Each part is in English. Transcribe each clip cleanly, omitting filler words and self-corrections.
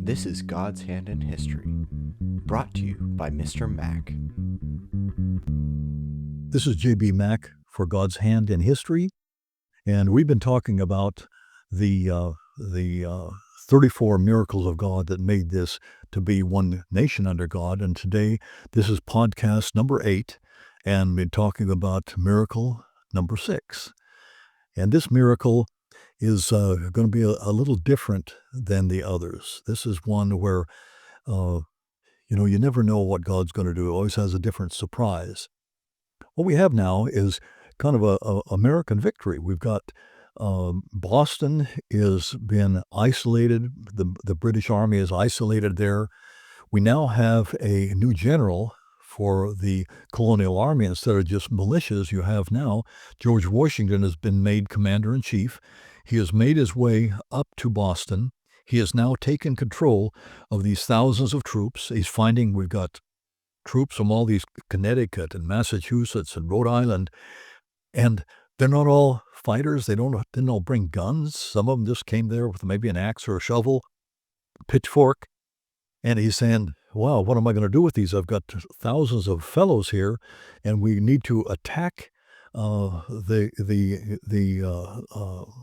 This is God's Hand in History, brought to you by Mr. Mac. This is J.B. Mack for God's Hand in History, and we've been talking about the 34 miracles of God that made this to be one nation under God. And today, this is podcast number 8, and we're talking about miracle number 6. And this miracle is going to be a little different than the others. This is one where, you never know what God's going to do. It always has a different surprise. What we have now is kind of a American victory. We've got Boston is been isolated. The British Army is isolated there. We now have a new general for the Colonial Army. Instead of just militias, you have now George Washington has been made commander-in-chief. He has made his way up to Boston. He has now taken control of these thousands of troops. He's finding we've got troops from all these Connecticut and Massachusetts and Rhode Island, and they're not all fighters. Didn't all bring guns. Some of them just came there with maybe an axe or a shovel, pitchfork, and he's saying, wow, what am I going to do with these? I've got thousands of fellows here, and we need to attack the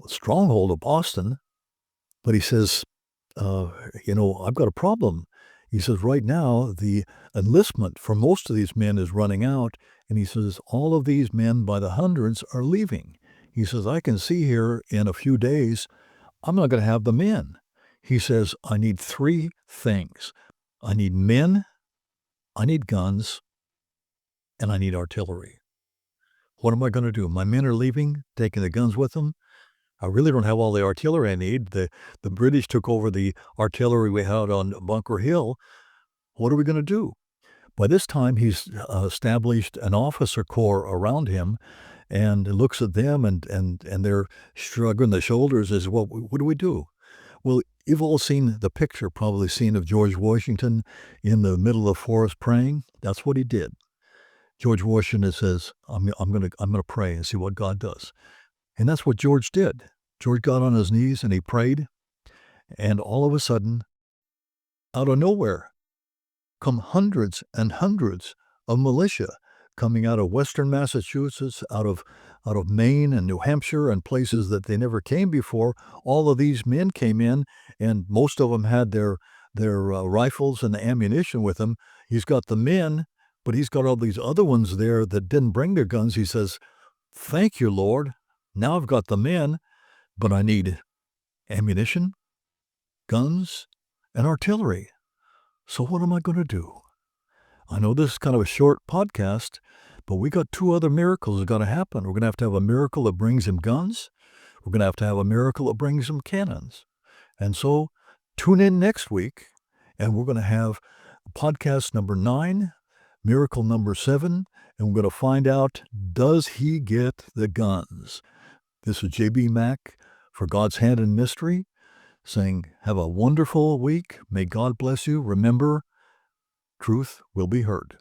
stronghold of Boston. But he says, I've got a problem. He says, right now, the enlistment for most of these men is running out. And he says, all of these men by the hundreds are leaving. He says, I can see here in a few days, I'm not going to have the men. He says, I need 3 things. I need men, I need guns, and I need artillery. What am I going to do? My men are leaving, taking the guns with them. I really don't have all the artillery I need. The British took over the artillery we had on Bunker Hill. What are we going to do? By this time, he's established an officer corps around him and looks at them and they're shrugging their shoulders as, well, what do we do? Well, you've all seen the picture, probably seen of George Washington in the middle of the forest praying. That's what he did. George Washington says, I'm going to pray and see what God does. And that's what George did. George got on his knees and he prayed. And all of a sudden, out of nowhere, come hundreds and hundreds of militia coming out of western Massachusetts, out of Maine and New Hampshire and places that they never came before. All of these men came in, and most of them had their rifles and ammunition with them. He's got the men, but he's got all these other ones there that didn't bring their guns. He says, thank you, Lord. Now I've got the men, but I need ammunition, guns, and artillery. So what am I going to do? I know this is kind of a short podcast, but we got 2 other miracles that got to happen. We're going to have a miracle that brings him guns. We're going to have a miracle that brings him cannons. And so tune in next week, and we're going to have podcast number 9, miracle number 7, and we're going to find out, does he get the guns? This is J.B. Mack for God's Hand in Mystery, saying, have a wonderful week. May God bless you. Remember, truth will be heard.